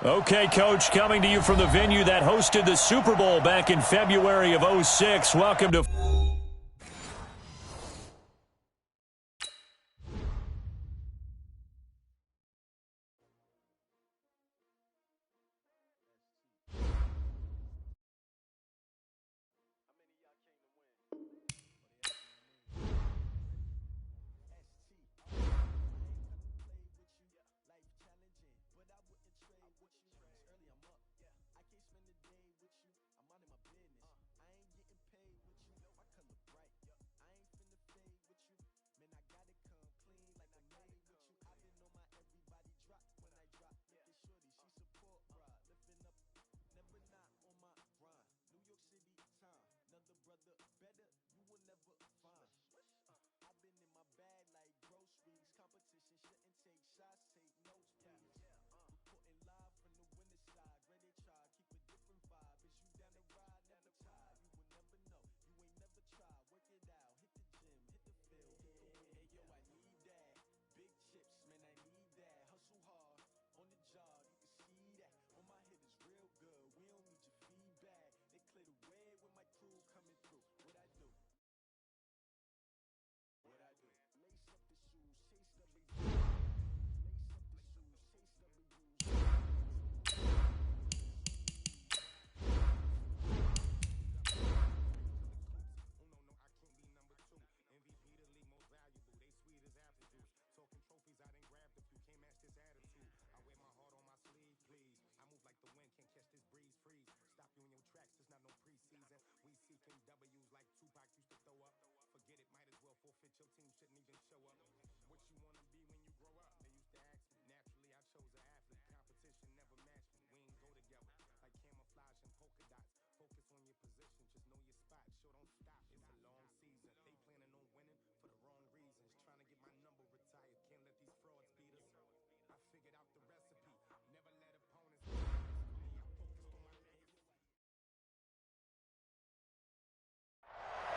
Okay, Coach, coming to you from the venue that hosted the Super Bowl back in February of '06. Welcome to...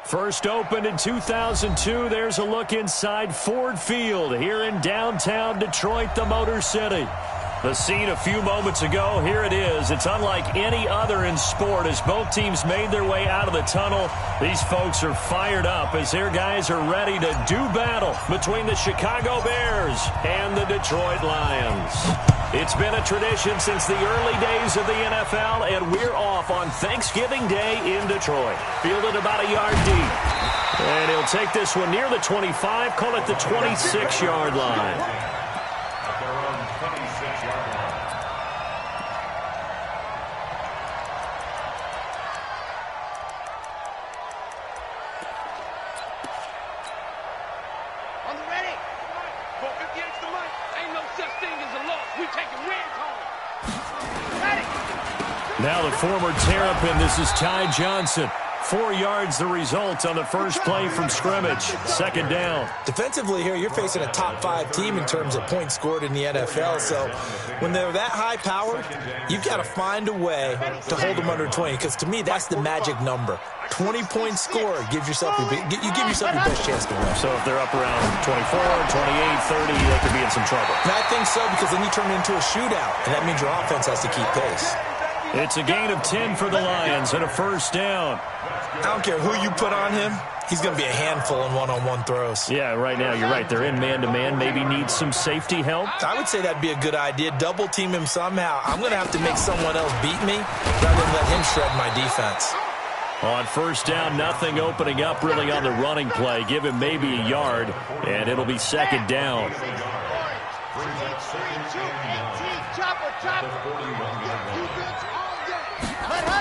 First opened in 2002, there's a look inside Ford Field here in downtown Detroit, the Motor City. The scene a few moments ago, here it is. It's unlike any other in sport as both teams made their way out of the tunnel. These folks are fired up as their guys are ready to do battle between the Chicago Bears and the Detroit Lions. It's been a tradition since the early days of the NFL, and we're off on Thanksgiving Day in Detroit. Fielded about a yard deep. And he'll take this one near the 25, call it the 26-yard line. Now the former Terrapin, this is Ty Johnson. 4 yards the result on the first play from scrimmage. Second down. Defensively here, you're facing a top-5 team in terms of points scored in the NFL. So when they're that high-powered, you've got to find a way to hold them under 20. Because to me, that's the magic number. 20 points scored gives yourself you give yourself your best chance to win. So if they're up around 24, 28, 30, they could be in some trouble. And I think so, because then you turn it into a shootout, and that means your offense has to keep pace. It's a gain of 10 for the Lions and a first down. I don't care who you put on him. He's going to be a handful in one-on-one throws. Yeah, right now you're right. They're in man-to-man. Maybe needs some safety help. I would say that'd be a good idea. Double team him somehow. I'm going to have to make someone else beat me rather than let him shred my defense. On first down, nothing opening up really on the running play. Give him maybe a yard, and it'll be second down.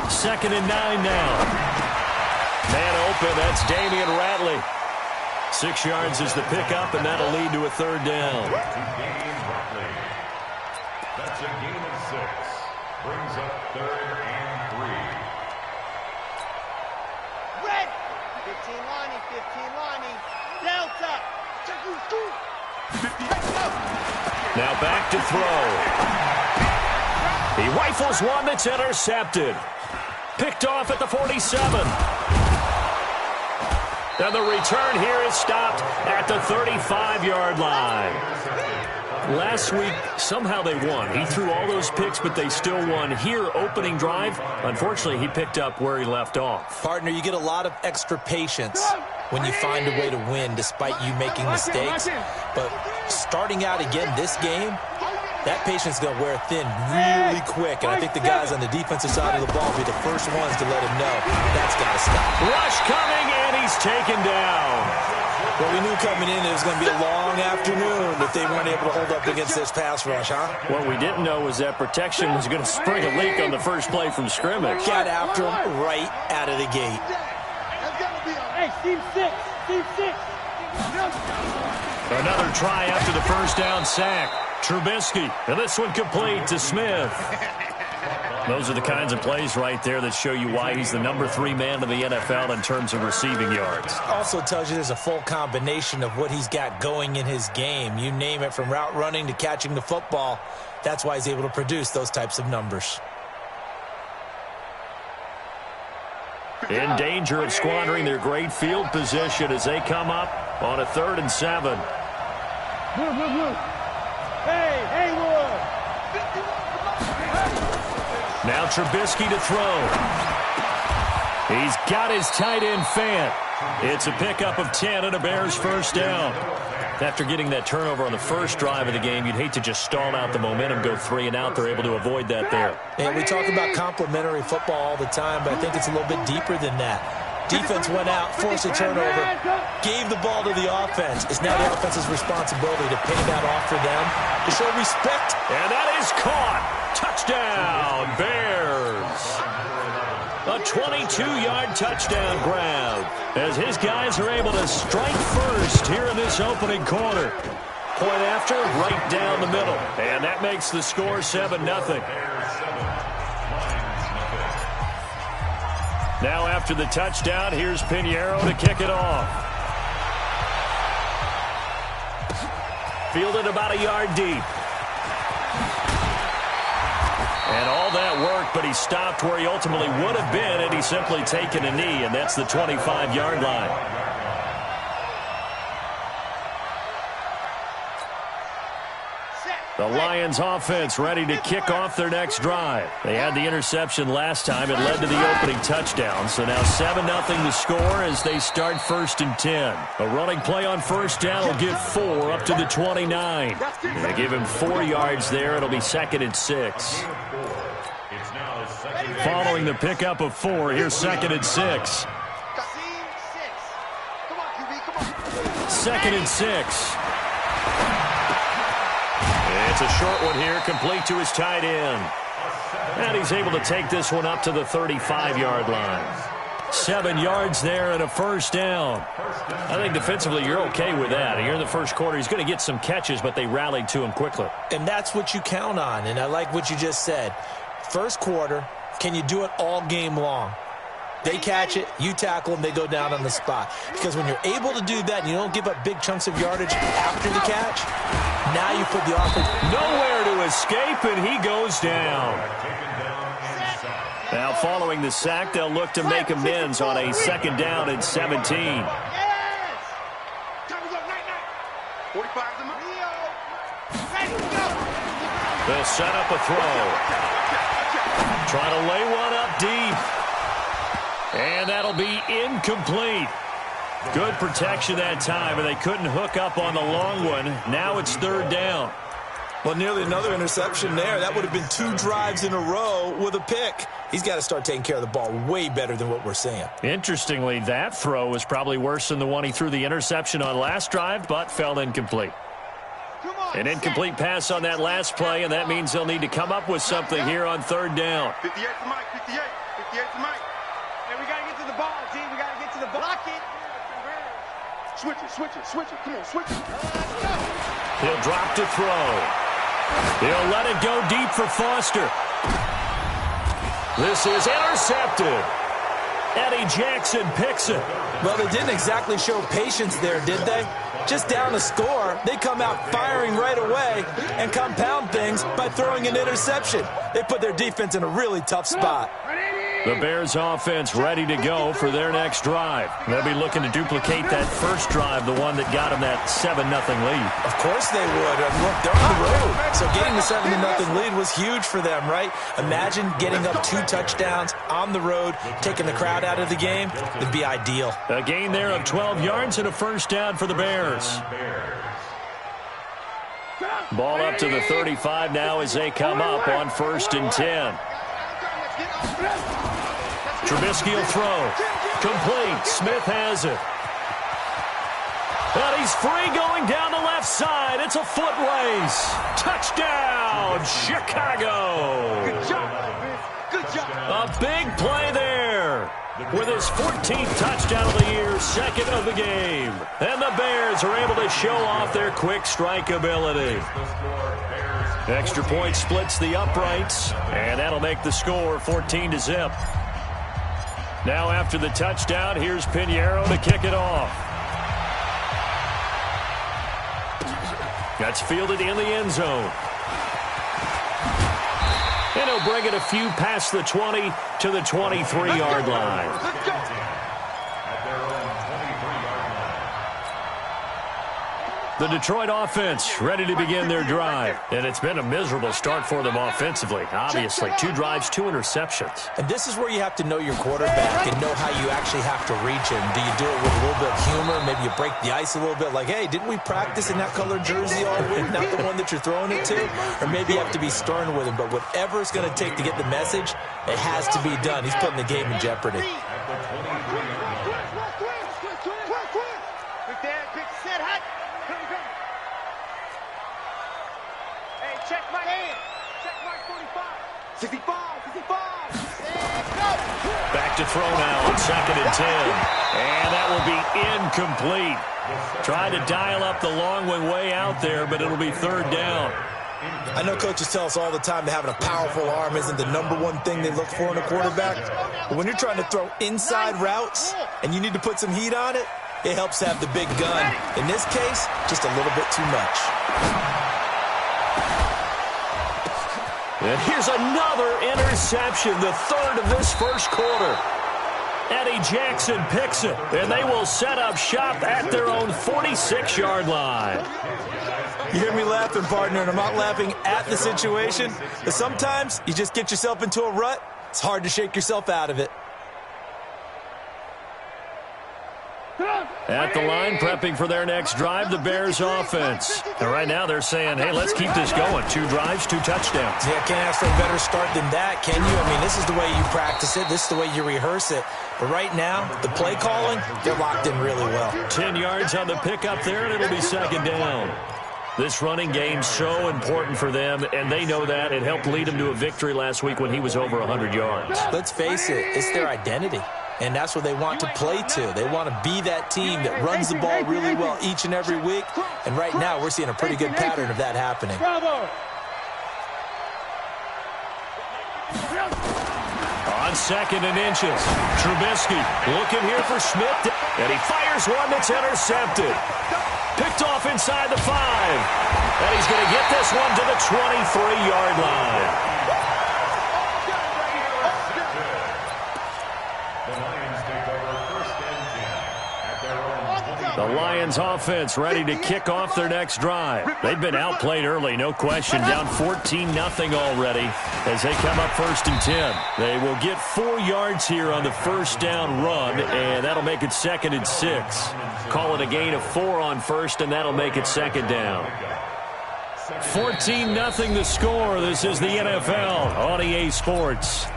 Second and 9 now. Man open, that's Damian Ratley. 6 yards is the pickup, and that'll lead to a third down. That's a gain of 6. Brings up 3rd and 3. Red! 15 Lonnie, 15 Lonnie. Delta! Now back to throw. He rifles one that's intercepted. Picked off at the 47. And the return here is stopped at the 35-yard line. last week, somehow they won. He threw all those picks, but they still won. Here, opening drive, unfortunately, he picked up where he left off. Partner, you get a lot of extra patience when you find a way to win despite you making mistakes. But starting out again this game, that patience is going to wear thin really quick. And I think the guys on the defensive side of the ball will be the first ones to let him know that's got to stop. Rush coming, and he's taken down. Well, we knew coming in it was going to be a long afternoon if they weren't able to hold up against this pass rush, huh? What we didn't know was that protection was going to spring a leak on the first play from scrimmage. Got after him right out of the gate. Hey, team 6. Team 6. Another try after the first down sack. Trubisky, and this one complete to Smith. Those are the kinds of plays right there that show you why he's the number 3 man in the NFL in terms of receiving yards. Also tells you there's a full combination of what he's got going in his game. You name it, from route running to catching the football. That's why he's able to produce those types of numbers. In danger of squandering their great field position as they come up on a 3rd and 7. Hey, Haywood. Now Trubisky to throw. He's got his tight end Fant. It's a pickup of 10 and a Bears first down. After getting that turnover on the first drive of the game, you'd hate to just stall out the momentum, go 3 and out. They're able to avoid that there. And we talk about complementary football all the time, but I think it's a little bit deeper than that. Defense went out, forced a turnover, gave the ball to the offense. It's now the offense's responsibility to pay that off for them, to show respect. And that is caught. Touchdown, Bears. A 22-yard touchdown grab as his guys are able to strike first here in this opening quarter. Point after, right down the middle. And that makes the score 7-0. Now after the touchdown, here's Pinheiro to kick it off. Fielded about a yard deep. And all that work, but he stopped where he ultimately would have been had he simply taken a knee, and that's the 25-yard line. The Lions offense ready to kick off their next drive. They had the interception last time. It led to the opening touchdown. So now 7-0 the score as they start 1st and 10. A running play on first down will give 4 up to the 29. They give him 4 yards there. It'll be 2nd and 6. Following the pickup of 4, here's 2nd and 6. 2nd and 6. It's a short one here, complete to his tight end. And he's able to take this one up to the 35-yard line. 7 yards there and a first down. I think defensively you're okay with that. Here in the first quarter, he's going to get some catches, but they rallied to him quickly. And that's what you count on, and I like what you just said. First quarter, can you do it all game long? They catch it, you tackle them, they go down on the spot. Because when you're able to do that and you don't give up big chunks of yardage after the catch, now you put the offense nowhere to escape, and he goes down. Now following the sack, they'll look to make amends on a 2nd down and 17. They'll set up a throw. Trying to lay one up deep. And that'll be incomplete. Good protection that time, and they couldn't hook up on the long one. Now it's 3rd down. Well, nearly another interception there. That would have been 2 drives in a row with a pick. He's got to start taking care of the ball way better than what we're seeing. Interestingly, that throw was probably worse than the one he threw the interception on last drive, but fell incomplete. An incomplete pass on that last play, and that means they'll need to come up with something here on 3rd down. 58 to Mike, 58 to Mike. Hey, we got to get to the ball, G. We got to get to the ball. Block it. Switch it. Come on, switch it. He'll drop to throw. He'll let it go deep for Foster. This is intercepted. Eddie Jackson picks it. Well, they didn't exactly show patience there, did they? Just down a score, they come out firing right away and compound things by throwing an interception. They put their defense in a really tough spot. The Bears offense ready to go for their next drive. They'll be looking to duplicate that first drive, the one that got them that 7-0 lead. Of course they would. Look, they're on the road. So getting the 7-0 lead was huge for them, right? Imagine getting up 2 touchdowns on the road, taking the crowd out of the game. It'd be ideal. A gain there of 12 yards and a first down for the Bears. Ball up to the 35 now as they come up on 1st and 10. Trubisky will throw. Complete. Smith has it. And he's free going down the left side. It's a foot race. Touchdown, Chicago. Good job. Good job. A big play there. With his 14th touchdown of the year, second of the game. And the Bears are able to show off their quick strike ability. Extra point splits the uprights, and that'll make the score 14-0. Now after the touchdown, here's Pinheiro to kick it off. That's fielded in the end zone. And he'll bring it a few past the 20 to the 23-yard line. The Detroit offense ready to begin their drive. And it's been a miserable start for them offensively. Obviously, 2 drives, 2 interceptions. And this is where you have to know your quarterback and know how you actually have to reach him. Do you do it with a little bit of humor? Maybe you break the ice a little bit like, hey, didn't we practice in that colored jersey all week? Not the one that you're throwing it to? Or maybe you have to be stern with him. But whatever it's going to take to get the message, it has to be done. He's putting the game in jeopardy. Check my hand. Check my 45. 65. Back to throw now on 2nd and 10. And that will be incomplete. Trying to dial up the long one way out there, but it'll be 3rd down. I know coaches tell us all the time that having a powerful arm isn't the #1 thing they look for in a quarterback. But when you're trying to throw inside routes and you need to put some heat on it, it helps to have the big gun. In this case, just a little bit too much. And here's another interception, the 3rd of this first quarter. Eddie Jackson picks it, and they will set up shop at their own 46-yard line. You hear me laughing, partner, and I'm not laughing at the situation, but sometimes you just get yourself into a rut. It's hard to shake yourself out of it. At the line, prepping for their next drive, the Bears offense. And right now they're saying, hey, let's keep this going. 2 drives, 2 touchdowns. Yeah, can't ask for a better start than that, can you? I mean, this is the way you practice it. This is the way you rehearse it. But right now, the play calling, they're locked in really well. 10 yards on the pickup there, and it'll be 2nd down. This running game's so important for them, and they know that. It helped lead them to a victory last week when he was over 100 yards. Let's face it, it's their identity. And that's what they want to play to. They want to be that team that runs the ball really well each and every week. And right now, we're seeing a pretty good pattern of that happening. On 2nd and inches, Trubisky looking here for Smith. And he fires one that's intercepted. Picked off inside the 5. And he's going to get this one to the 23-yard line. The Lions offense ready to kick off their next drive. They've been outplayed early, no question. Down 14-0 already as they come up 1st and 10. They will get 4 yards here on the first down run, and that'll make it 2nd and 6. Call it a gain of 4 on 1st, and that'll make it 2nd down. 14-0 the score. This is the NFL on EA Sports.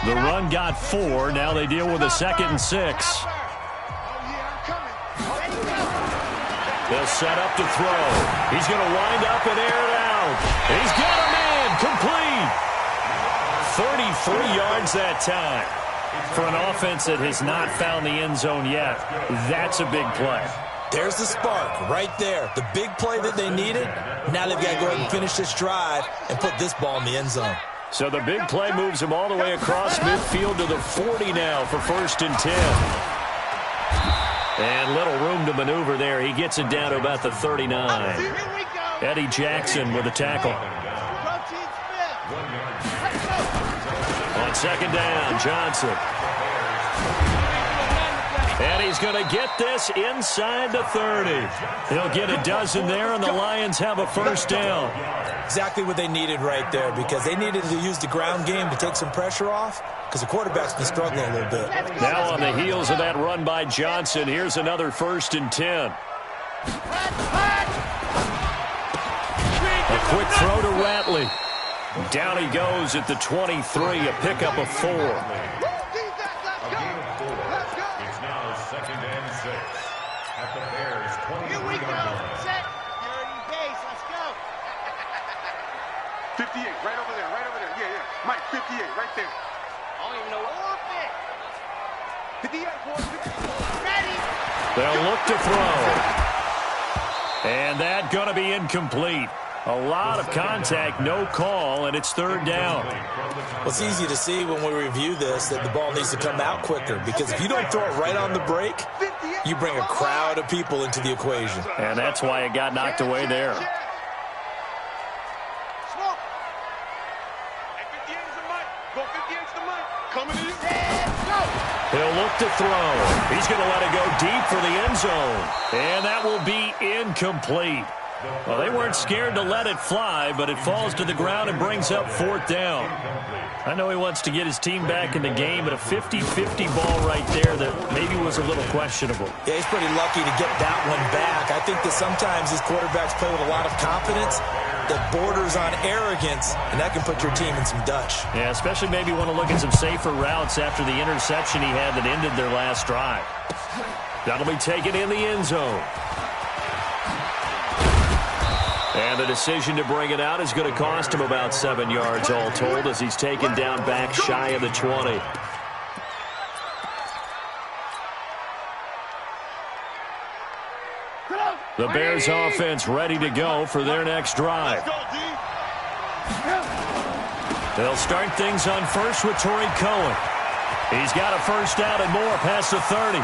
The run got 4. Now they deal with a 2nd and 6. They'll set up to throw. He's going to wind up and air it out. He's got a man complete. 33 yards that time. For an offense that has not found the end zone yet, that's a big play. There's the spark right there. The big play that they needed. Now they've got to go ahead and finish this drive and put this ball in the end zone. So the big play moves him all the way across midfield to the 40 now for 1st and 10. And little room to maneuver there. He gets it down to about the 39. Eddie Jackson with a tackle. On second down, Johnson. And he's going to get this inside the 30. He'll get a dozen there, and the Lions have a first down. Exactly what they needed right there, because they needed to use the ground game to take some pressure off, because the quarterback's been struggling a little bit. Now on the heels of that run by Johnson, here's another 1st and 10. A quick throw to Ratley. Down he goes at the 23, a pickup of 4. It's now 2nd and 6 at the Bears' 20. Here we go. Set. Dirty base. Let's go. 58, right over there, right over there. Yeah. Mike, 58, right there. I don't even know what. 58, boys. 58. Ready. They'll look to throw. And that going to be incomplete. A lot of contact, no call, and it's 3rd down. Well, it's easy to see when we review this that the ball needs to come out quicker, because if you don't throw it right on the break, you bring a crowd of people into the equation. And that's why it got knocked away there. Smoke. Hey, 58's the mic. Go 58's the mic. Coming to you. Go. He'll look to throw. He's going to let it go deep for the end zone. And that will be incomplete. Well, they weren't scared to let it fly, but it falls to the ground and brings up 4th down. I know he wants to get his team back in the game, but a 50-50 ball right there that maybe was a little questionable. Yeah, he's pretty lucky to get that one back. I think that sometimes these quarterbacks play with a lot of confidence that borders on arrogance, and that can put your team in some Dutch. Yeah, especially maybe want to look at some safer routes after the interception he had that ended their last drive. That'll be taken in the end zone. And the decision to bring it out is going to cost him about 7 yards all told, as he's taken down back shy of the 20. The Bears offense ready to go for their next drive. They'll start things on first with Torrey Cohen. He's got a first down and more past the 30.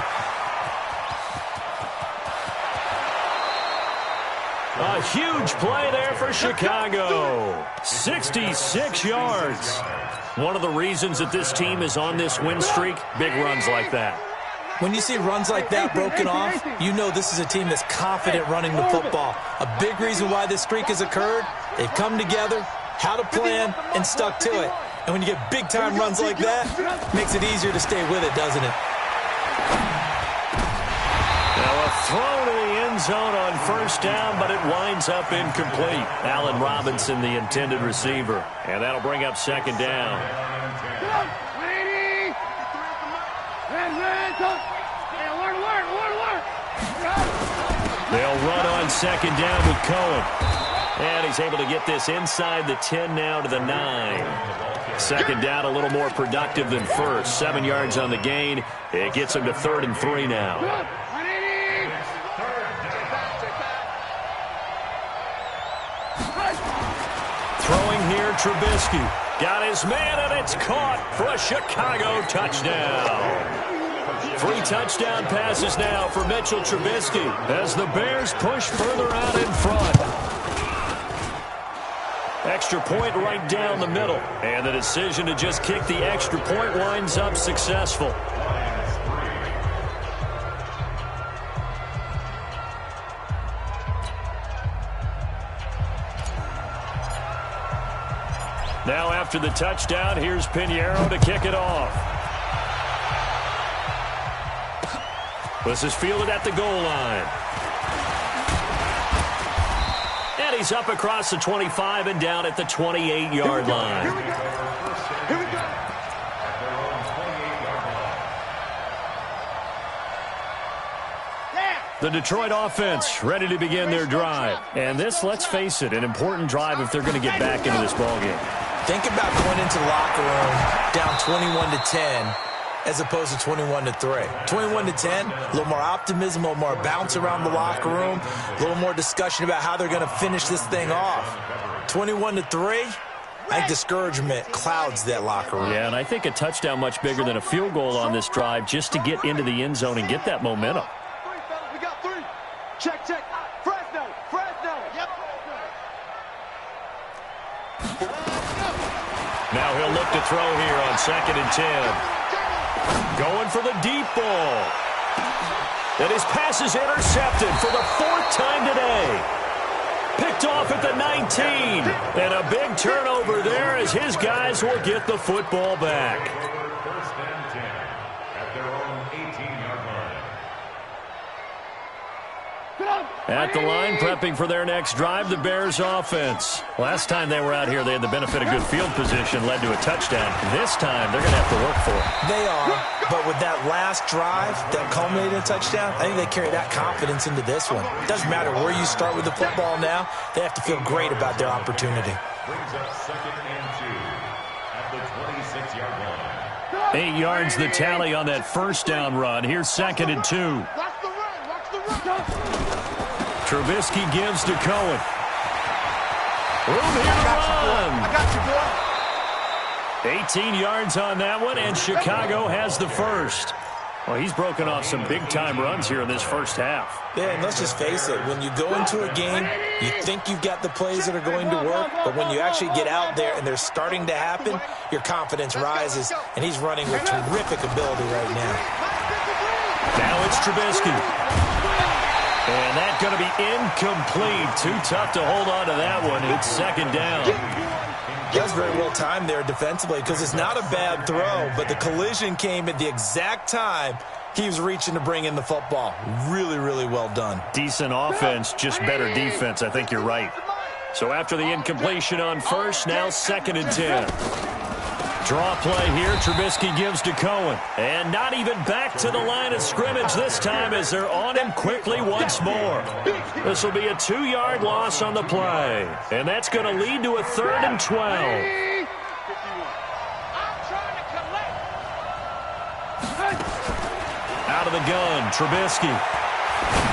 A huge play there for Chicago. 66 yards. One of the reasons that this team is on this win streak, big runs like that. When you see runs like that broken off, you know this is a team that's confident running the football. A big reason why this streak has occurred, they've come together, had a plan, and stuck to it. And when you get big-time runs like that, it makes it easier to stay with it, doesn't it? Now a throw to the end zone on first down, but it winds up incomplete. Allen Robinson, the intended receiver. And that'll bring up second down. They'll run on second down with Cohen. And he's able to get this inside the 10 now to the 9. Second down a little more productive than first. 7 yards on the gain. It gets him to 3rd and 3 now. Throwing here, Trubisky. Got his man, and it's caught for a Chicago touchdown. 3 touchdown passes now for Mitchell Trubisky as the Bears push further out in front. Extra point right down the middle. And the decision to just kick the extra point winds up successful. Now after the touchdown, here's Pinheiro to kick it off. This is fielded at the goal line. And he's up across the 25 and down at the 28-yard line. Here we go. The Detroit offense ready to begin their drive. And this, let's face it, an important drive if they're going to get back into this ballgame. Think about going into the locker room down 21-10 as opposed to 21-3. 21-10, a little more optimism, a little more bounce around the locker room, a little more discussion about how they're going to finish this thing off. 21-3, I think discouragement clouds that locker room. Yeah, and I think a touchdown much bigger than a field goal on this drive just to get into the end zone and get that momentum. We got 3. Check. Fresno. Yep. Now he'll look to throw here on 2nd and 10. Going for the deep ball. And his pass is intercepted for the 4th time today. Picked off at the 19. And a big turnover there as his guys will get the football back. First and 10 at their own 18-yard line. At the line, prepping for their next drive, the Bears offense. Last time they were out here, they had the benefit of good field position, led to a touchdown. This time, they're going to have to work for it. They are, but with that last drive that culminated in a touchdown, I think they carry that confidence into this one. It doesn't matter where you start with the football now. They have to feel great about their opportunity. Brings up 2nd and 2 at the 26-yard line. 8 yards the tally on that first down run. Here's 2nd and 2. Watch the run. Watch the run. Trubisky gives to Cohen. Room here to run. I got you, boy. 18 yards on that one, and Chicago has the first. Well, he's broken off some big-time runs here in this first half. Yeah, and let's just face it. When you go into a game, you think you've got the plays that are going to work, but when you actually get out there and they're starting to happen, your confidence rises, and he's running with terrific ability right now. Now it's Trubisky. And that's going to be incomplete. Too tough to hold on to that one. It's 2nd down. That's very well timed there defensively because it's not a bad throw, but the collision came at the exact time he was reaching to bring in the football. Really, really well done. Decent offense, just better defense. I think you're right. So after the incompletion on first, now 2nd and 10. Draw play here. Trubisky gives to Cohen. And not even back to the line of scrimmage this time as they're on him quickly once more. This will be a 2-yard loss on the play. And that's going to lead to a 3rd and 12. Out of the gun, Trubisky.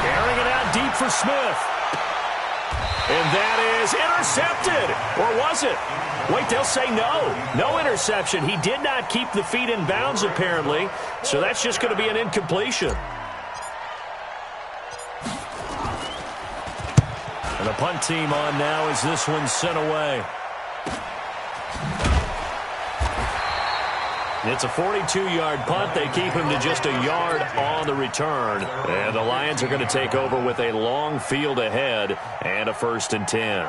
Airing it out deep for Smith. And that is intercepted. Or was it? Wait, they'll say no. No interception. He did not keep the feet in bounds, apparently. So that's just going to be an incompletion. And the punt team on now as this one's sent away. It's a 42-yard punt. They keep him to just a yard on the return. And the Lions are going to take over with a long field ahead and a 1st and 10.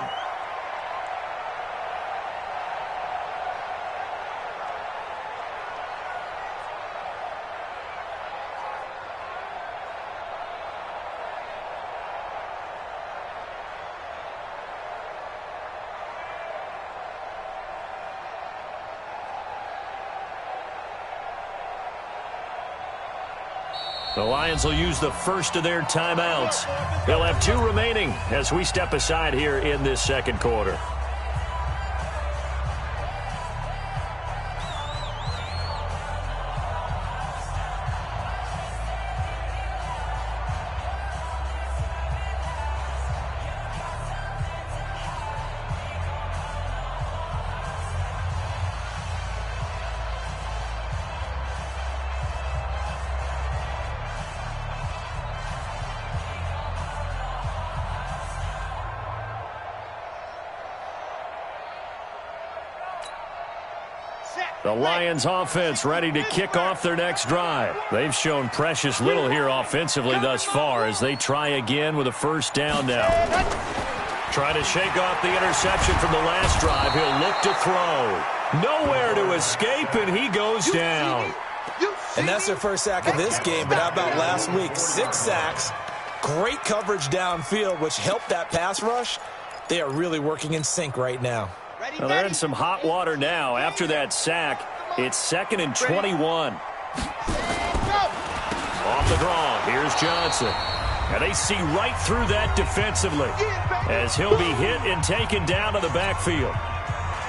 The Lions will use the first of their timeouts. They'll have 2 remaining as we step aside here in this 2nd quarter. The Lions offense ready to kick off their next drive. They've shown precious little here offensively thus far as they try again with a 1st down now. Trying to shake off the interception from the last drive. He'll look to throw. Nowhere to escape, and he goes down. And that's their first sack of this game, but how about last week? 6 sacks, great coverage downfield, which helped that pass rush. They are really working in sync right now. Well, they're in some hot water now. After that sack, it's 2nd and 21. Off the draw, here's Johnson. And they see right through that defensively as he'll be hit and taken down to the backfield.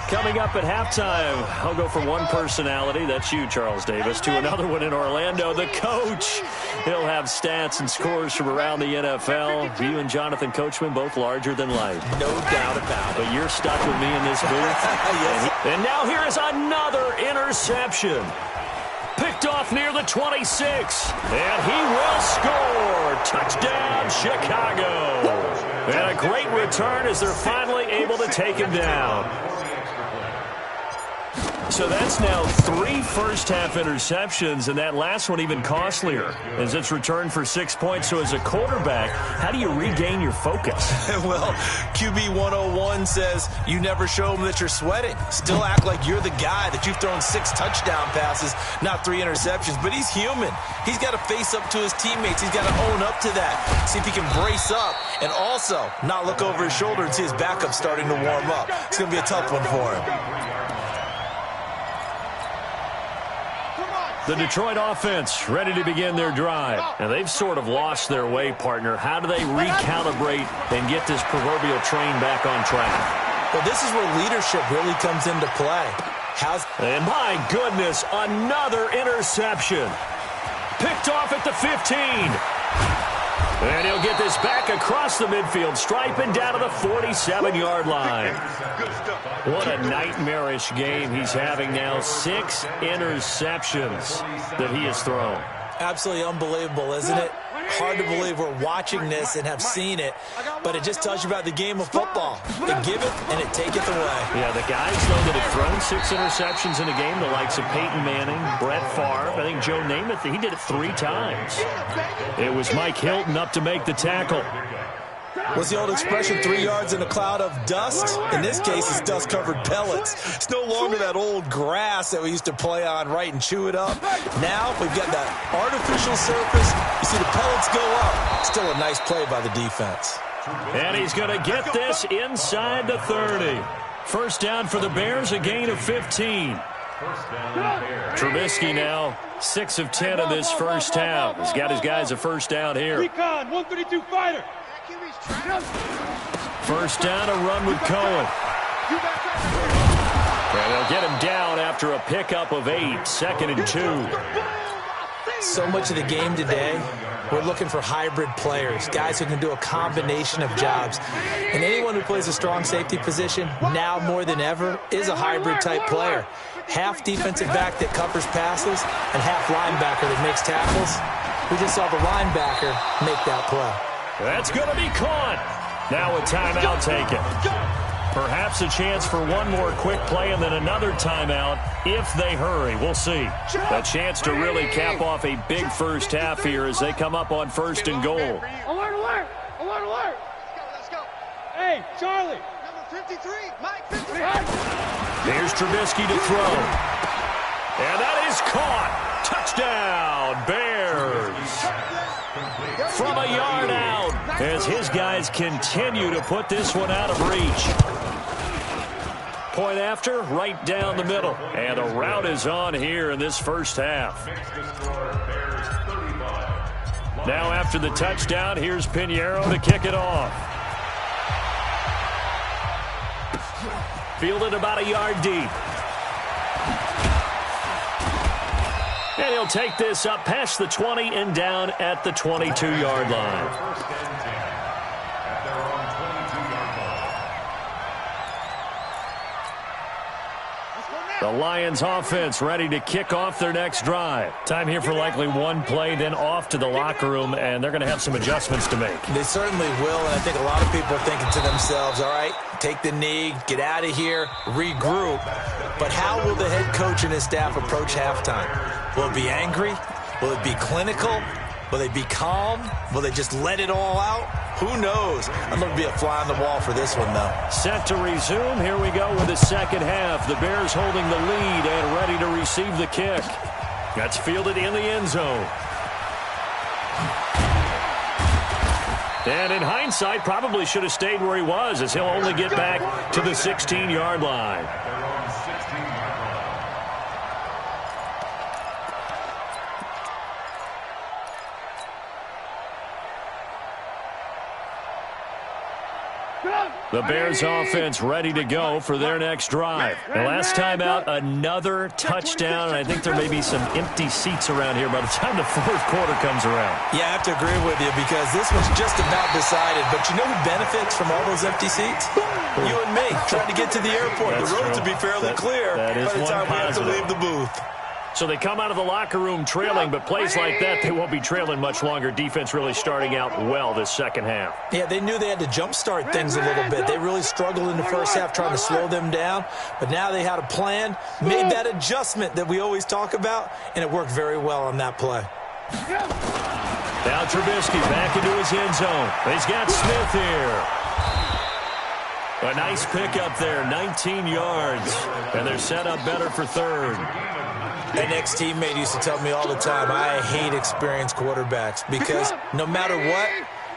Coming up at halftime, I'll go from one personality, that's you, Charles Davis, to another one in Orlando, the coach. He'll have stats and scores from around the NFL. You and Jonathan Coachman, both larger than life. No doubt about it. But you're stuck with me in this booth. Yes. And now here is another interception. Picked off near the 26. And he will score. Touchdown, Chicago. And a great return as they're finally able to take him down. So that's now 3 first-half interceptions, and that last one even costlier as it's returned for 6 points. So as a quarterback, how do you regain your focus? Well, QB 101 says you never show them that you're sweating. Still act like you're the guy, that you've thrown 6 touchdown passes, not 3 interceptions. But he's human. He's got to face up to his teammates. He's got to own up to that. See if he can brace up and also not look over his shoulder and see his backup starting to warm up. It's going to be a tough one for him. The Detroit offense ready to begin their drive. And they've sort of lost their way, partner. How do they recalibrate and get this proverbial train back on track? Well, this is where leadership really comes into play. And my goodness, another interception. Picked off at the 15. And he'll get this back across the midfield stripe and down to the 47-yard line. What a nightmarish game he's having now. 6 interceptions that he has thrown. Absolutely unbelievable, isn't it? Hard to believe we're watching this and have seen it, but it just tells you about the game of football. They give it and it taketh away. Yeah, the guys, though, that have thrown 6 interceptions in a game, the likes of Peyton Manning, Brett Favre, I think Joe Namath, he did it 3 times. It was Mike Hilton up to make the tackle. What's the old expression, 3 yards in a cloud of dust? In this case, it's dust-covered pellets. It's no longer that old grass that we used to play on, right, and chew it up. Now we've got that artificial surface. You see the pellets go up. Still a nice play by the defense. And he's going to get this inside the 30. First down for the Bears, a gain of 15. Trubisky now 6 of 10 in this first half. He's got his guys a first down here. Recon, 132 fighter. First down, a run with Cohen. And they'll get him down after a pickup of 8, 2nd and 2. So much of the game today, we're looking for hybrid players, guys who can do a combination of jobs. And anyone who plays a strong safety position, now more than ever, is a hybrid type player. Half defensive back that covers passes and half linebacker that makes tackles. We just saw the linebacker make that play. That's going to be caught. Now a timeout taken. Perhaps a chance for one more quick play and then another timeout if they hurry. We'll see. A chance to really cap off a big first half here as they come up on 1st and goal. Alert, alert! Alert, alert! Let's go. Hey, Charlie. Number 53, Mike 53. Here's Trubisky to throw. And that is caught. Touchdown, Bears. From a yard out as his guys continue to put this one out of reach. Point after, right down the middle. And a rout is on here in this first half. Now after the touchdown, here's Pinheiro to kick it off. Fielded about a yard deep. And he'll take this up past the 20 and down at the 22-yard line. The Lions offense ready to kick off their next drive. Time here for likely one play, then off to the locker room, and they're going to have some adjustments to make. They certainly will, and I think a lot of people are thinking to themselves, all right, take the knee, get out of here, regroup. But how will the head coach and his staff approach halftime? Will it be angry? Will it be clinical? Will they be calm? Will they just let it all out? Who knows? I'd love to be a fly on the wall for this one, though. Set to resume. Here we go with the second half. The Bears holding the lead and ready to receive the kick. That's fielded in the end zone. And in hindsight, probably should have stayed where he was, as he'll only get back to the 16-yard line. The Bears offense ready to go for their next drive. The last time out, another touchdown, and I think there may be some empty seats around here by the time the fourth quarter comes around. Yeah, I have to agree with you because this one's just about decided. But you know who benefits from all those empty seats? You and me, trying to get to the airport. The roads will be fairly clear by the time we have to leave the booth. So they come out of the locker room trailing, but plays like that, they won't be trailing much longer. Defense really starting out well this second half. Yeah, they knew they had to jumpstart things a little bit. They really struggled in the first half trying to slow them down, but now they had a plan, made that adjustment that we always talk about, and it worked very well on that play. Now Trubisky back into his end zone. He's got Smith here. A nice pickup there, 19 yards, and they're set up better for third. An ex-teammate used to tell me all the time, I hate experienced quarterbacks because no matter what,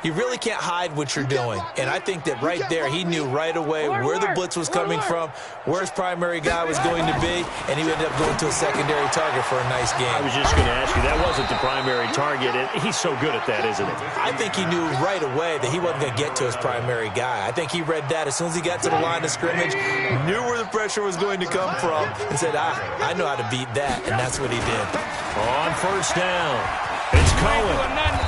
you really can't hide what you're doing. And I think that right there, he knew right away where the blitz was coming from, where his primary guy was going to be, and he ended up going to a secondary target for a nice game. I was just going to ask you, that wasn't the primary target. He's so good at that, isn't he? I think he knew right away that he wasn't going to get to his primary guy. I think he read that as soon as he got to the line of scrimmage, knew where the pressure was going to come from, and said, I know how to beat that, and that's what he did. On first down. It's Cohen,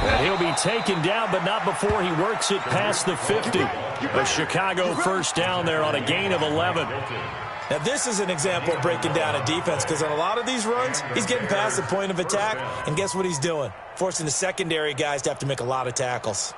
and he'll be taken down, but not before he works it past the 50. A Chicago first down there on a gain of 11. Now, this is an example of breaking down a defense because on a lot of these runs, he's getting past the point of attack, and guess what he's doing? Forcing the secondary guys to have to make a lot of tackles.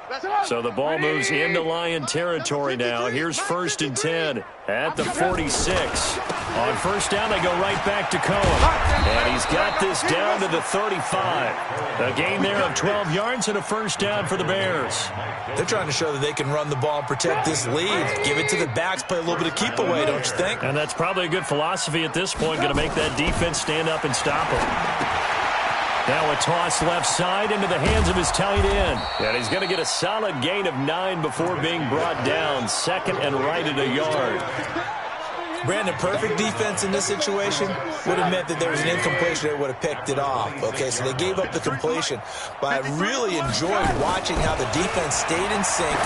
So the ball moves into Lion territory now. Here's 1st and 10 at the 46. On first down, they go right back to Cohen. And he's got this down to the 35. A gain there of 12 yards and a first down for the Bears. They're trying to show that they can run the ball and protect this lead. Give it to the backs, play a little bit of keep away, don't you think? And that's probably a good philosophy at this point, going to make that defense stand up and stop them. Now a toss left side into the hands of his tight end. And he's going to get a solid gain of 9 before being brought down. Second and right at a yard. Brandon, perfect defense in this situation would have meant that there was an incompletion that would have picked it off. Okay, so they gave up the completion. But I really enjoyed watching how the defense stayed in sync,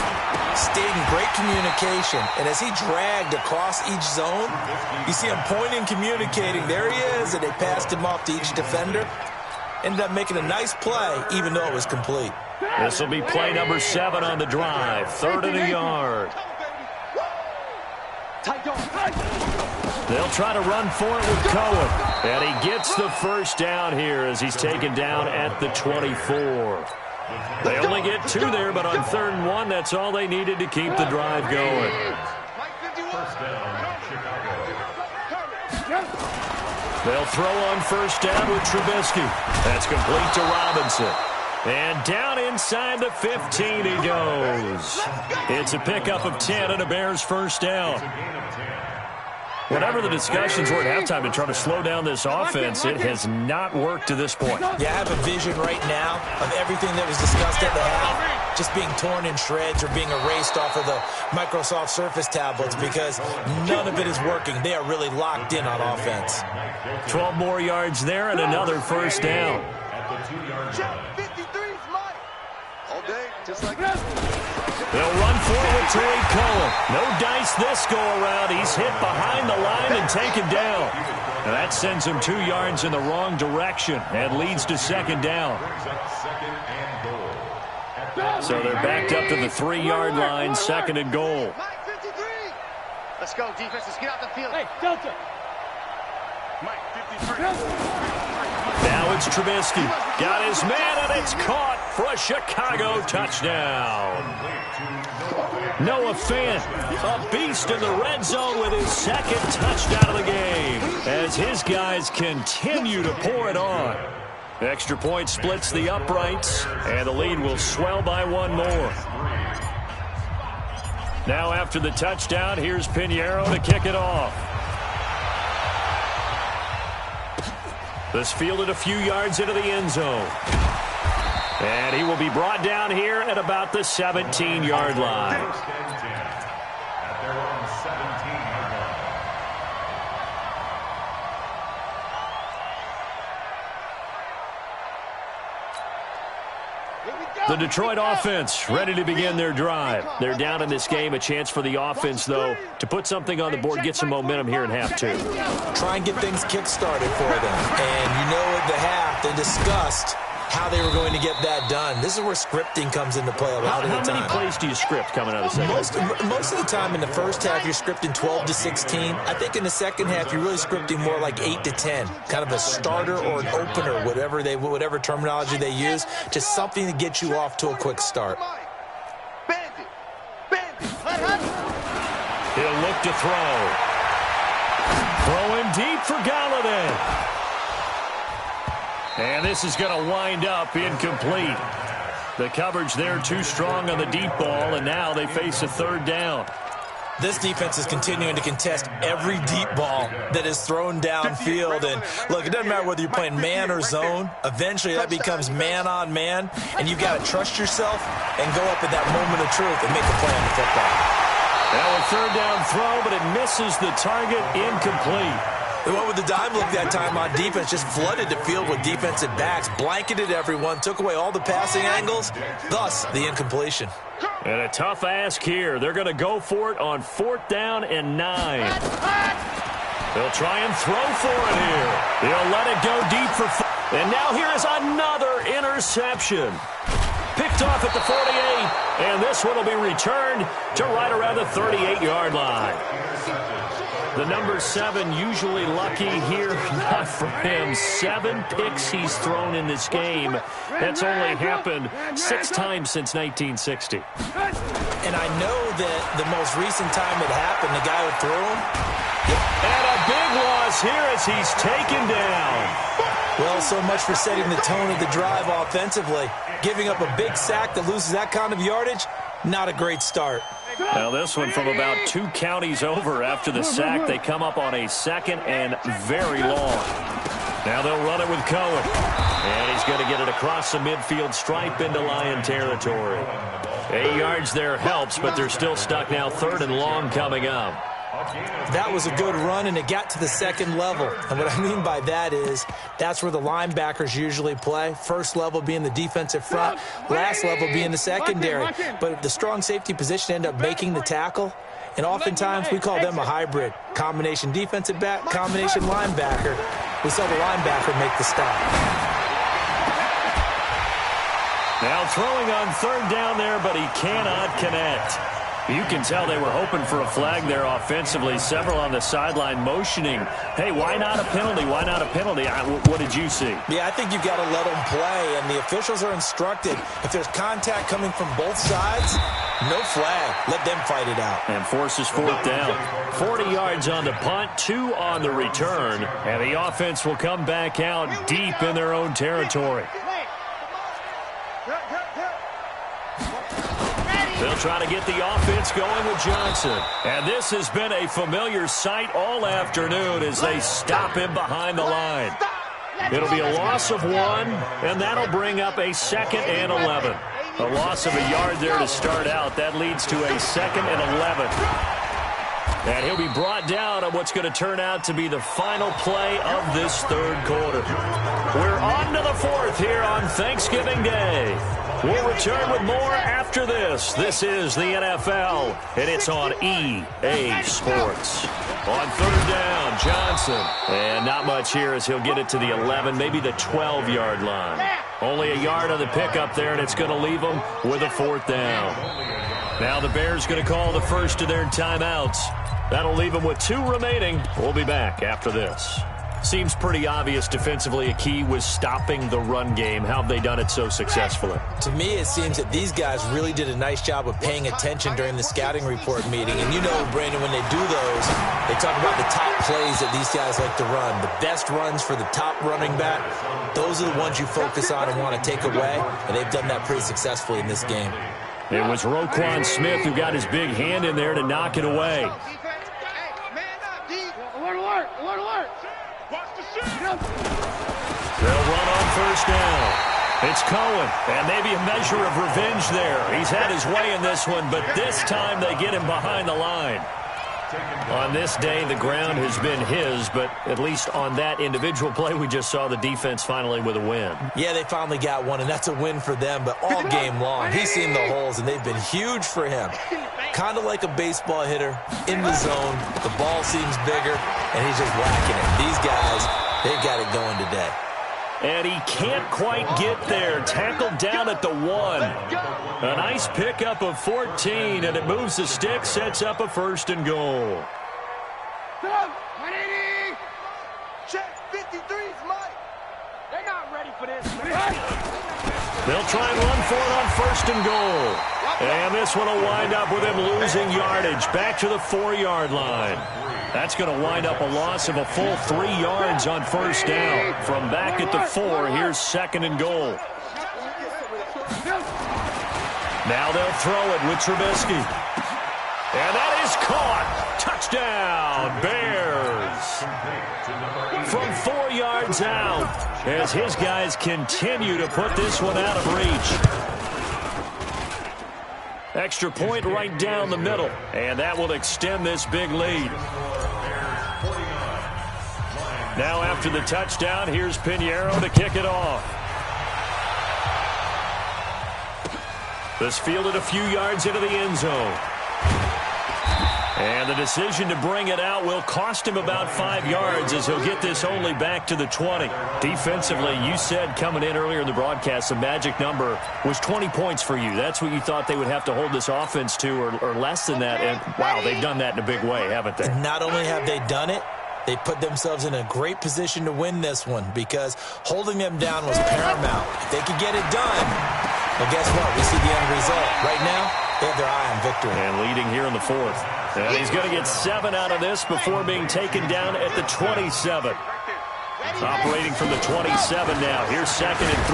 stayed in great communication. And as he dragged across each zone, you see him pointing, communicating. There he is, and they passed him off to each defender. Ended up making a nice play, even though it was complete. This will be play number 7 on the drive. 3rd and a yard. They'll try to run for it with Cohen. And he gets the first down here as he's taken down at the 24. They only get 2 there, but on 3rd and 1, that's all they needed to keep the drive going. First down, Chicago. They'll throw on first down with Trubisky. That's complete to Robinson. And down inside the 15 he goes. It's a pickup of 10 and a Bears first down. Whatever the discussions were at halftime to try to slow down this offense, it has not worked to this point. Yeah, I have a vision right now of everything that was discussed at the half just being torn in shreds or being erased off of the Microsoft Surface tablets because none of it is working. They are really locked in on offense. 12 more yards there and another first down. They'll run forward with Tariq Cohen. No dice this go-around. He's hit behind the line and taken down. And that sends him 2 yards in the wrong direction and leads to second down. So they're backed up to the 3-yard line, 2nd and goal. Let's go, defense. Let's get out the field. Hey, Delta. Mike, 53. Now it's Trubisky. Got his man, and it's caught for a Chicago touchdown. Noah Fant, a beast in the red zone with his 2nd touchdown of the game as his guys continue to pour it on. Extra point splits the uprights, and the lead will swell by 1 more. Now after the touchdown, here's Pinheiro to kick it off. This fielded a few yards into the end zone. And he will be brought down here at about the 17-yard line. The Detroit offense ready to begin their drive. They're down in this game. A chance for the offense, though, to put something on the board, get some momentum here in half 2. Try and get things kick-started for them. And you know at the half they discussed how they were going to get that done. This is where scripting comes into play a lot of the time. How many plays do you script coming out of the second? Most of the time in the first half, you're scripting 12 to 16. I think in the second half, you're really scripting more like 8 to 10, kind of a starter or an opener, whatever terminology they use, just something to get you off to a quick start. He'll look to throw. Throwing deep for Galladay. And this is going to wind up incomplete. The coverage there too strong on the deep ball, and now they face a third down. This defense is continuing to contest every deep ball that is thrown downfield. And, look, it doesn't matter whether you're playing man or zone. Eventually, that becomes man on man, and you've got to trust yourself and go up at that moment of truth and make a play on the football. Now a third down throw, but it misses the target, incomplete. They went with the dime look that time on defense, just flooded the field with defensive backs, blanketed everyone, took away all the passing angles, thus the incompletion. And a tough ask here. They're going to go for it on 4th down and 9. They'll try and throw for it here. They'll let it go deep for 4. And now here is another interception. Picked off at the 48, and this one will be returned to right around the 38-yard line. The number 7 usually lucky here, not for him. 7 picks he's thrown in this game. That's only happened 6 times since 1960. And I know that the most recent time it happened, the guy who threw him. And a big loss here as he's taken down. Well, so much for setting the tone of the drive offensively. Giving up a big sack that loses that kind of yardage, not a great start. Now this one from about 2 counties over after the sack. They come up on a 2nd and very long. Now they'll run it with Cohen. And he's going to get it across the midfield stripe into Lion territory. 8 yards there helps, but they're still stuck now. 3rd and long coming up. That was a good run, and it got to the 2nd level. And what I mean by that is that's where the linebackers usually play. First level being the defensive front, last level being the secondary. But the strong safety position ended up making the tackle. And oftentimes we call them a hybrid. Combination defensive back, combination linebacker. We saw the linebacker make the stop. Now throwing on 3rd down there, but he cannot connect. You can tell they were hoping for a flag there offensively. Several on the sideline motioning, hey, why not a penalty? Why not a penalty? What did you see? Yeah, I think you've got to let them play, and the officials are instructed. If there's contact coming from both sides, no flag. Let them fight it out. And forces 4th down. 40 yards on the punt, 2 on the return, and the offense will come back out deep in their own territory. They'll try to get the offense going with Johnson. And this has been a familiar sight all afternoon as they stop him behind the line. It'll be a loss of 1, and that'll bring up a 2nd and 11. A loss of a yard there to start out. That leads to a 2nd and 11. And he'll be brought down on what's going to turn out to be the final play of this 3rd quarter. We're on to the 4th here on Thanksgiving Day. We'll return with more after this. This is the NFL, and it's on EA Sports. On 3rd down, Johnson. And not much here as he'll get it to the 11, maybe the 12-yard line. Only a yard on the pickup there, and it's going to leave them with a 4th down. Now the Bears going to call the first of their timeouts. That'll leave them with 2 remaining. We'll be back after this. Seems pretty obvious defensively a key was stopping the run game. How have they done it so successfully? To me, it seems that these guys really did a nice job of paying attention during the scouting report meeting. And you know, Brandon, when they do those, they talk about the top plays that these guys like to run. The best runs for the top running back, those are the ones you focus on and want to take away. And they've done that pretty successfully in this game. It was Roquan Smith who got his big hand in there to knock it away. They'll run on 1st down. It's Cohen, and maybe a measure of revenge there. He's had his way in this one, but this time they get him behind the line. On this day, the ground has been his, but at least on that individual play, we just saw the defense finally with a win. Yeah, they finally got one, and that's a win for them, but all game long, he's seen the holes, and they've been huge for him. Kind of like a baseball hitter in the zone. The ball seems bigger, and he's just whacking it. These guys, they've got it going today. And he can't quite get there. Tackled down at the 1. A nice pickup of 14, and it moves the stick, sets up a 1st and goal. Check 53's Mike. They're not ready for this. They'll try and run for it on 1st and goal. And this one will wind up with him losing yardage back to the 4-yard line. That's going to wind up a loss of a full 3 yards on 1st down. From back at the 4, here's 2nd and goal. Now they'll throw it with Trubisky. And that is caught. Touchdown, Bears. From 4 yards out, as his guys continue to put this one out of reach. Extra point right down the middle, and that will extend this big lead. Now after the touchdown, here's Pinheiro to kick it off. This fielded a few yards into the end zone. And the decision to bring it out will cost him about 5 yards as he'll get this only back to the 20. Defensively, you said coming in earlier in the broadcast, the magic number was 20 points for you. That's what you thought they would have to hold this offense to or less than that. And, wow, they've done that in a big way, haven't they? Not only have they done it, they put themselves in a great position to win this one because holding them down was paramount. If they could get it done, well, guess what? We see the end result. Right now, they have their eye on victory. And leading here in the 4th. And he's going to get 7 out of this before being taken down at the 27. Operating from the 27 now. Here's 2nd and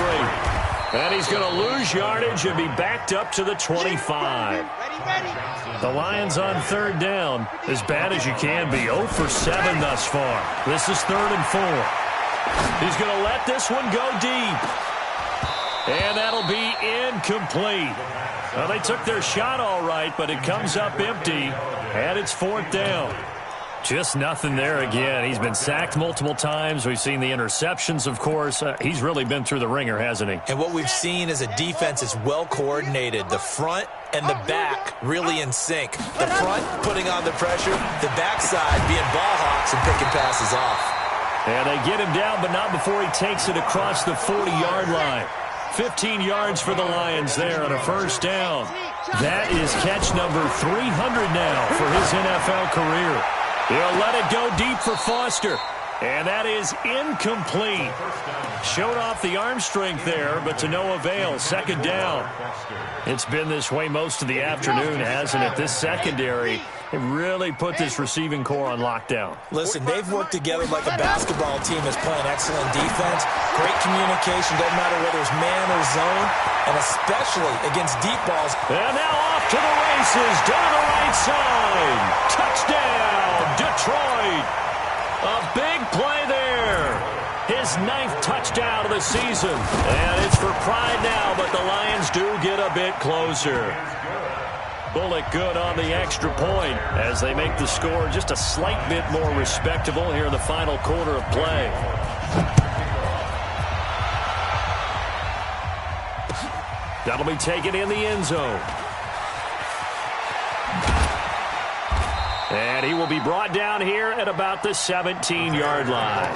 3. And he's going to lose yardage and be backed up to the 25. The Lions on 3rd down. As bad as you can be. 0 for 7 thus far. This is 3rd and 4. He's going to let this one go deep. And that'll be incomplete. Well, they took their shot all right, but it comes up empty. And it's 4th down. Just nothing there again. He's been sacked multiple times. We've seen the interceptions, of course. He's really been through the ringer, hasn't he? And what we've seen is a defense that's well coordinated. The front and the back really in sync. The front putting on the pressure, the backside being ball hawks and picking passes off. And they get him down, but not before he takes it across the 40-yard line. 15 yards for the Lions there on a 1st down. That is catch number 300 now for his NFL career. He'll let it go deep for Foster. And that is incomplete. Showed off the arm strength there, but to no avail. 2nd down. It's been this way most of the afternoon, hasn't it? This secondary, it really put this receiving core on lockdown. Listen, they've worked together like a basketball team that's playing excellent defense. Great communication, doesn't matter whether it's man or zone, and especially against deep balls. And now off to the races, down the right side. Touchdown, Detroit. A big play there. His 9th touchdown of the season. And it's for pride now, but the Lions do get a bit closer. Bullock good on the extra point as they make the score just a slight bit more respectable here in the final quarter of play. That'll be taken in the end zone. And he will be brought down here at about the 17-yard line.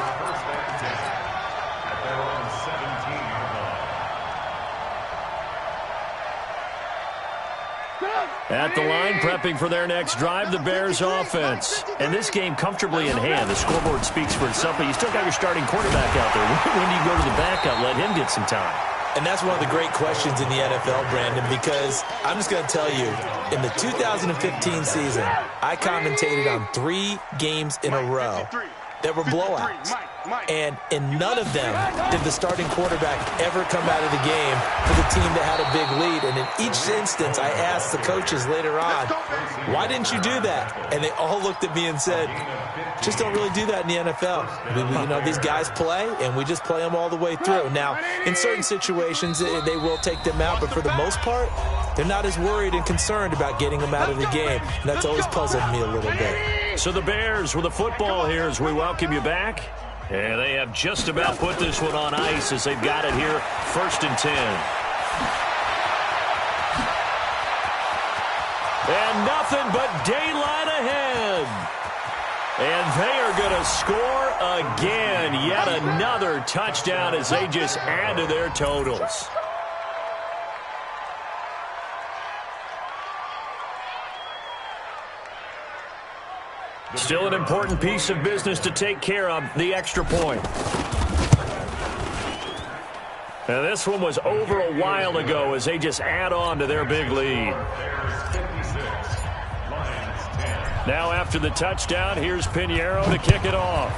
At the line, prepping for their next drive, the Bears offense. And this game comfortably in hand. The scoreboard speaks for itself, but you still got your starting quarterback out there. When do you go to the backup? Let him get some time. And that's one of the great questions in the NFL, Brandon, because I'm just going to tell you, in the 2015 season, I commentated on 3 games in a row that were blowouts. And in none of them did the starting quarterback ever come out of the game for the team that had a big lead. And in each instance, I asked the coaches later on, why didn't you do that? And they all looked at me and said, just don't really do that in the NFL. You know, these guys play, and we just play them all the way through. Now, in certain situations, they will take them out, but for the most part, they're not as worried and concerned about getting them out of the game. And that's always puzzled me a little bit. So the Bears with the football here as we welcome you back. And they have just about put this one on ice as they've got it here, 1st and 10. And nothing but daylight ahead. And they are going to score again. Yet another touchdown as they just add to their totals. Still an important piece of business to take care of, the extra point. Now this one was over a while ago as they just add on to their big lead. Now after the touchdown, here's Pinheiro to kick it off.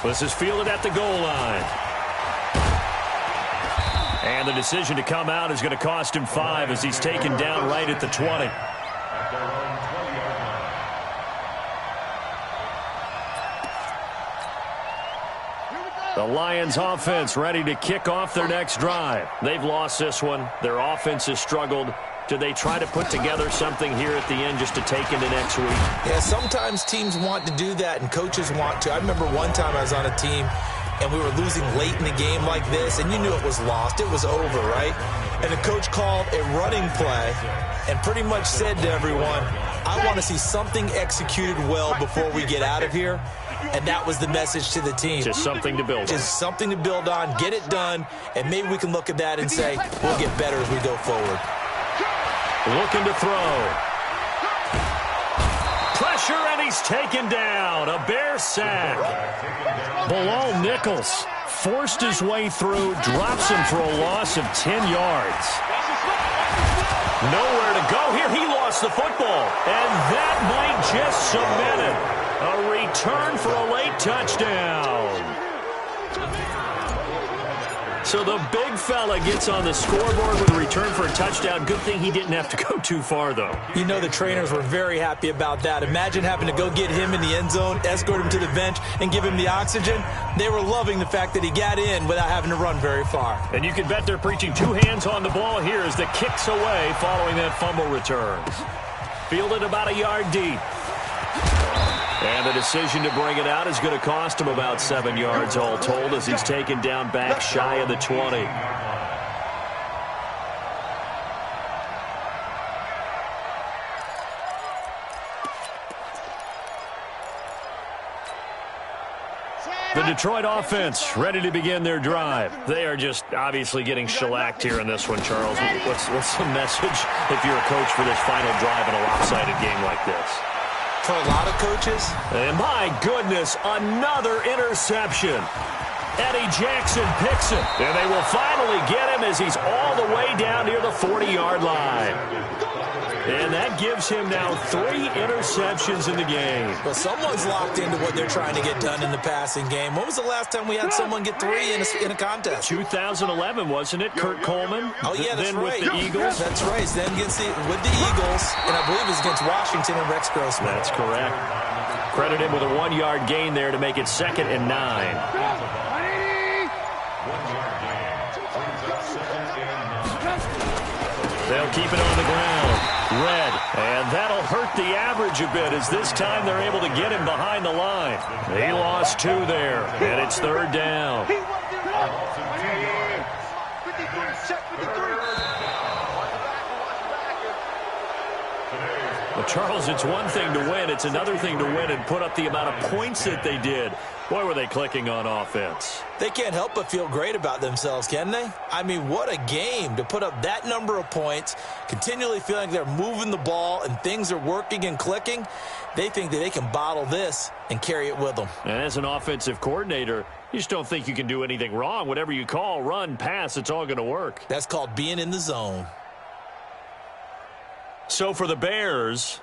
This is fielded at the goal line. And the decision to come out is going to cost him 5 as he's taken down right at the 20. The Lions offense ready to kick off their next drive. They've lost this one. Their offense has struggled. Do they try to put together something here at the end just to take into next week? Yeah, sometimes teams want to do that and coaches want to. I remember one time I was on a team and we were losing late in the game like this, and you knew it was lost. It was over, right? And the coach called a running play and pretty much said to everyone, I want to see something executed well before we get out of here. And that was the message to the team. Just something to build on. Just something to build on, get it done, and maybe we can look at that and say, we'll get better as we go forward. Looking to throw. Pressure, and he's taken down. A Bear sack. Bilal Nichols forced his way through, drops him for a loss of 10 yards. Nowhere to go here. He lost the football, and that might just cement it. A return for a late touchdown. So the big fella gets on the scoreboard with a return for a touchdown. Good thing he didn't have to go too far, though. You know the trainers were very happy about that. Imagine having to go get him in the end zone, escort him to the bench, and give him the oxygen. They were loving the fact that he got in without having to run very far. And you can bet they're preaching 2 hands on the ball here as the kick's away following that fumble return. Fielded about a yard deep. And the decision to bring it out is going to cost him about 7 yards all told as he's taken down back shy of the 20. The Detroit offense ready to begin their drive. They are just obviously getting shellacked here in this one, Charles. What's the message if you're a coach for this final drive in a lopsided game like this? For a lot of coaches. And my goodness, another interception. Eddie Jackson picks it. And they will finally get him as he's all the way down near the 40-yard line. And that gives him now 3 interceptions in the game. Well, someone's locked into what they're trying to get done in the passing game. When was the last time we had someone get 3 in a contest? 2011, wasn't it? Kurt Coleman? Oh, yeah, that's right. With the Eagles? That's right. Then with the Eagles, and I believe it was against Washington and Rex Grossman. That's correct. Credit him with a 1-yard gain there to make it 2nd and 9. They'll keep it on the ground. Red, and that'll hurt the average a bit as this time they're able to get him behind the line. He lost 2 there, and it's 3rd down. Well, Charles, it's one thing to win. It's another thing to win and put up the amount of points that they did. Boy, were they clicking on offense. They can't help but feel great about themselves, can they? I mean, what a game to put up that number of points, continually feeling they're moving the ball and things are working and clicking. They think that they can bottle this and carry it with them. And as an offensive coordinator, you just don't think you can do anything wrong. Whatever you call, run, pass, it's all going to work. That's called being in the zone. So for the Bears,